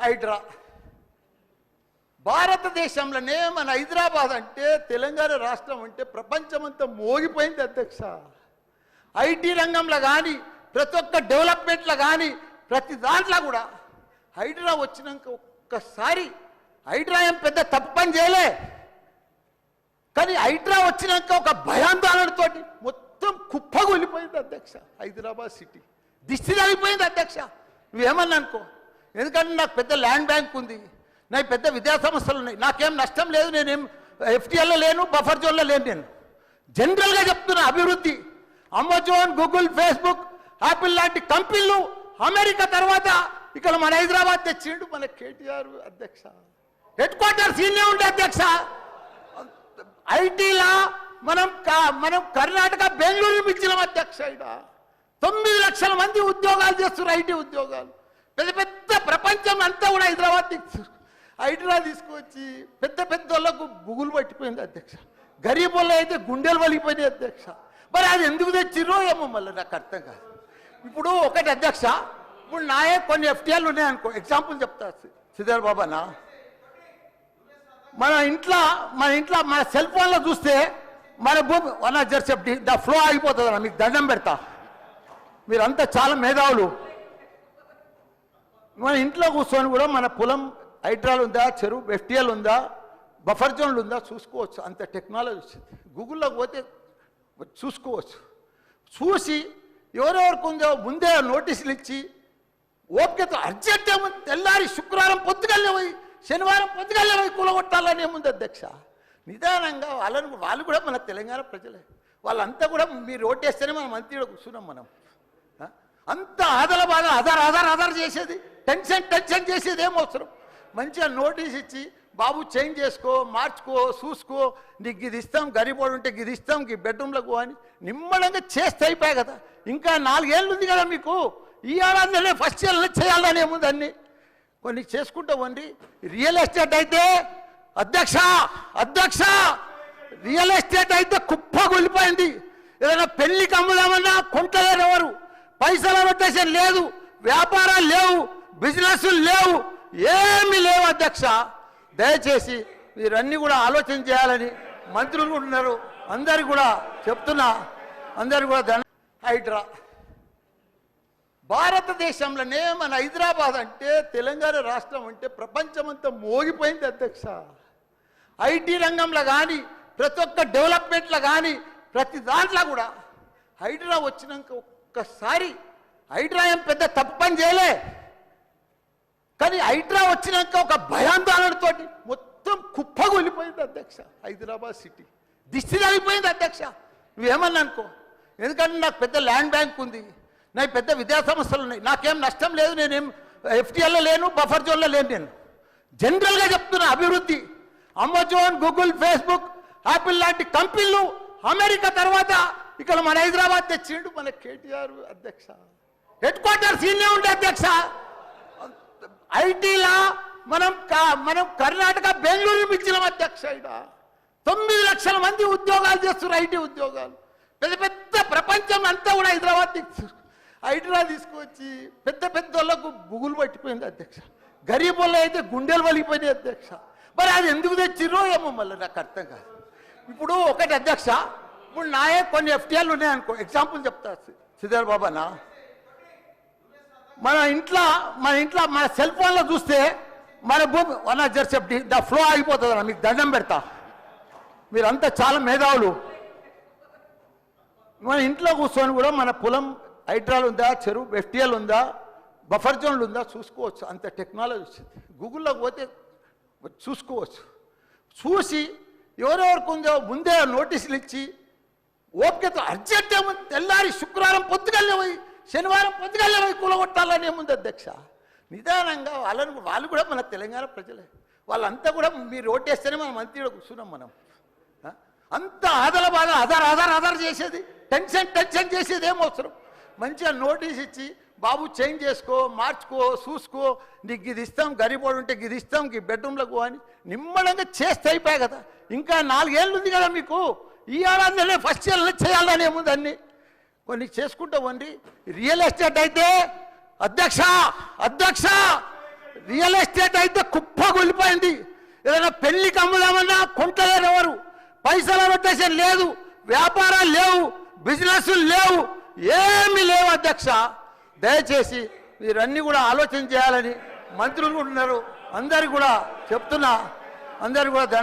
హైడ్రా భారతదేశంలోనే మన హైదరాబాద్ అంటే తెలంగాణ రాష్ట్రం అంటే ప్రపంచమంతా మోగిపోయింది అధ్యక్ష. ఐటీ రంగంలో కానీ ప్రతి ఒక్క డెవలప్మెంట్లో కానీ ప్రతి దాంట్లో కూడా హైడ్రా వచ్చినాక ఒక్కసారి హైడ్రా ఏం పెద్ద తప్పు పని చేయలే, కానీ హైడ్రా వచ్చినాక ఒక భయాందోళనతో మొత్తం కుప్పగొలిపోయింది అధ్యక్ష. హైదరాబాద్ సిటీ దిష్టి తగిలిపోయింది అధ్యక్ష. నువ్వేమన్నా అనుకో, ఎందుకంటే నాకు పెద్ద ల్యాండ్ బ్యాంక్ ఉంది, నాకు పెద్ద విద్యా సంస్థలు ఉన్నాయి, నాకేం నష్టం లేదు, నేనేం ఎఫ్టీఎల్లో లేను, బఫర్ జోన్లో లేను. నేను జనరల్గా చెప్తున్నా, అభివృద్ధి అమెజాన్, గూగుల్, ఫేస్బుక్, యాపిల్ లాంటి కంపెనీలు అమెరికా తర్వాత ఇక్కడ మన హైదరాబాద్ తెచ్చిండు మన కేటీఆర్ అధ్యక్ష. హెడ్ క్వార్టర్స్ ఈయనే ఉండే అధ్యక్ష. ఐటీలా మనం కర్ణాటక బెంగళూరు పిలిచినాం అధ్యక్ష. ఇక్కడ 9 లక్షల మంది ఉద్యోగాలు చేస్తున్నారు, ఐటీ ఉద్యోగాలు. పెద్ద పెద్ద ప్రపంచం అంతా కూడా హైడ్రా తీసుకొచ్చి పెద్ద పెద్ద వాళ్ళకు బుగులు పట్టిపోయింది అధ్యక్ష. గరీబ్ వాళ్ళు అయితే గుండెలు వలిగిపోయినాయి అధ్యక్ష. మరి అది ఎందుకు తెచ్చిర్రో ఏమో మళ్ళీ నాకు అర్థం కాదు. ఇప్పుడు ఒకటి అధ్యక్ష, ఇప్పుడు నాయే కొన్ని ఎఫ్టీఎల్ ఉన్నాయనుకో, ఎగ్జాంపుల్ చెప్తా శ్రీధర్ బాబానా. మన ఇంట్లో మన సెల్ ఫోన్లో చూస్తే మన భూమి వన్ జర్సెప్టీ ద ఫ్లో ఆగిపోతుంది అన్న. మీకు దండం పెడతా, మీరంతా చాలా మేధావులు. మన ఇంట్లో కూర్చొని కూడా మన పొలం హైడ్రాల్ ఉందా, చెరువు ఎఫ్టీఎల్ ఉందా, బఫర్ జోన్లు ఉందా చూసుకోవచ్చు. అంత టెక్నాలజీ వచ్చింది. గూగుల్లోకి పోతే చూసుకోవచ్చు. చూసి ఎవరెవరికి ఉందో ముందే నోటీసులు ఇచ్చి ఓపికతో అర్జెంట్ ఏముంది, తెల్లారి శుక్రవారం పొద్దుగల్లే పోయి శనివారం పొద్దుగల్లే పోయి కూలగొట్టాలని ఏముంది అధ్యక్ష. నిదానంగా వాళ్ళు కూడా మన తెలంగాణ ప్రజలే. వాళ్ళంతా కూడా మీరు ఓటేస్తేనే మనం మంత్రిలో కూర్చున్నాం. మనం అంత ఆదల బాగా ఆధార్ చేసేది, టెన్షన్ చేసేది ఏం అవసరం. మంచిగా నోటీస్ ఇచ్చి బాబు చేంజ్ చేసుకో, మార్చుకో, చూసుకో, నీకు ఇది ఇస్తాం, గరీబోడు ఉంటే ఇది ఇస్తాం, ఈ బెడ్రూమ్లకు అని నిమ్మడంగా చేస్తే అయిపోయాయి కదా. ఇంకా 4 ఏళ్ళు ఉంది కదా మీకు. ఈ ఏడాదిలోనే ఫస్ట్ ఇయర్లో చేయాలని ఏముంది, అన్ని కొన్ని చేసుకుంటా వండి. రియల్ ఎస్టేట్ అయితే అధ్యక్ష రియల్ ఎస్టేట్ అయితే కుప్పగొలిపోయింది. ఏదైనా పెళ్లికి అమ్ముదామన్నా కొంటలేరు ఎవరు, పైసల రొటేషన్ లేదు, వ్యాపారాలు లేవు, బిజినెస్లు లేవు, ఏమీ లేవు అధ్యక్ష. దయచేసి మీరన్నీ కూడా ఆలోచన చేయాలని మంత్రులు ఉన్నారు, అందరికి కూడా చెప్తున్నా, అందరికి కూడా హైడ్రా భారతదేశంలోనే మన హైదరాబాద్ అంటే తెలంగాణ రాష్ట్రం అంటే ప్రపంచమంతా మోగిపోయింది అధ్యక్ష. ఐటీ రంగంలో కానీ ప్రతి ఒక్క డెవలప్మెంట్లో కానీ ప్రతి దాంట్లో కూడా హైడ్రా వచ్చినాక ఒక్కసారి హైడ్రా ఏం పెద్ద తప్పు పని చేయలే, కానీ హైడ్రా వచ్చినాక ఒక భయాందోళనతో మొత్తం కుప్పగొలిపోయింది అధ్యక్ష. హైదరాబాద్ సిటీ దిష్టి తగిలిపోయింది అధ్యక్ష. నువ్వేమన్నా అనుకో, ఎందుకంటే నాకు పెద్ద ల్యాండ్ బ్యాంక్ ఉంది, నాకు పెద్ద విద్యా సంస్థలు ఉన్నాయి, నాకేం నష్టం లేదు, నేనేం ఎఫ్టీఎల్లో లేను, బఫర్ జోన్లో లేను. నేను జనరల్గా చెప్తున్నా, అభివృద్ధి అమెజాన్, గూగుల్, ఫేస్బుక్, యాపిల్ లాంటి కంపెనీలు అమెరికా తర్వాత ఇక్కడ మన హైదరాబాద్ తెచ్చిండు మన కేటీఆర్ అధ్యక్ష. హెడ్ క్వార్టర్స్ ఈయనే ఉండే అధ్యక్ష. ఐటీలా మనం కర్ణాటక బెంగళూరు పిలిచినాం అధ్యక్ష. ఇక్కడ 9 లక్షల మంది ఉద్యోగాలు చేస్తున్నారు, ఐటీ ఉద్యోగాలు. పెద్ద పెద్ద ప్రపంచం అంతా కూడా హైడ్రా తీసుకొచ్చి పెద్ద పెద్ద వాళ్ళకు బుగులు పట్టిపోయింది అధ్యక్ష. గరీబ్ వాళ్ళు అయితే గుండెలు వలిగిపోయినాయి అధ్యక్ష. మరి అది ఎందుకు తెచ్చిర్రో ఏమో మళ్ళీ నాకు అర్థం కాదు. ఇప్పుడు ఒకటి అధ్యక్ష, ఇప్పుడు నాయే కొన్ని ఎఫ్టీఎల్ ఉన్నాయనుకో, ఎగ్జాంపుల్ చెప్తా శ్రీధర్ బాబానా. మన ఇంట్లో మన సెల్ ఫోన్లో చూస్తే మన భూమి వన్ జర్సెప్టీ ద ఫ్లో ఆగిపోతుంది అన్న. మీకు దండం పెడతా, మీరంతా చాలా మేధావులు. మన ఇంట్లో కూర్చొని కూడా మన పొలం హైడ్రాల్ ఉందా, చెరువు ఎఫ్టీఎల్ ఉందా, బఫర్ జోన్లు ఉందా చూసుకోవచ్చు. అంత టెక్నాలజీ వచ్చింది. గూగుల్లోకి పోతే చూసుకోవచ్చు. చూసి ఎవరెవరికి ఉందో ముందే నోటీసులు ఇచ్చి ఓపికతో అర్జెంట్ ఏముంది, తెల్లారి శుక్రవారం పొద్దుగల్లే పోయి శనివారం పొద్దుగల్లే పోయి కూలగొట్టాలని ఏముంది అధ్యక్ష. నిదానంగా వాళ్ళు కూడా మన తెలంగాణ ప్రజలే. వాళ్ళంతా కూడా మీరు ఓటేస్తేనే మనం మంత్రిలో కూర్చున్నాం. మనం అంత ఆదల బాగా ఆధార్ చేసేది, టెన్షన్ చేసేది ఏం అవసరం. మంచిగా నోటీస్ ఇచ్చి బాబు చేంజ్ చేసుకో, మార్చుకో, చూసుకో, నీకు ఇది ఇస్తాం, గరీబోడు ఉంటే ఇది ఇస్తాం, ఈ బెడ్రూమ్లకు అని నిమ్మడంగా చేస్తే అయిపోయాయి కదా. ఇంకా 4 ఏళ్ళు ఉంది కదా మీకు. ఈ ఏడాదిలోనే ఫస్ట్ ఇయర్లో చేయాలని ఏముంది, అన్ని కొన్ని చేసుకుంటా వండి. రియల్ ఎస్టేట్ అయితే అధ్యక్ష రియల్ ఎస్టేట్ అయితే కుప్పగొల్లిపోయింది. ఏదైనా పెళ్లికి అమ్ముదామన్నా కొంటలేరు ఎవరు, పైసల రొటేషన్ లేదు, వ్యాపారాలు లేవు, బిజినెస్ లేవు, ఏమీ లేవు అధ్యక్ష. దయచేసి మీరన్నీ కూడా ఆలోచన చేయాలని మంత్రులు ఉన్నారు, అందరికి కూడా చెప్తున్నా, అందరికి కూడా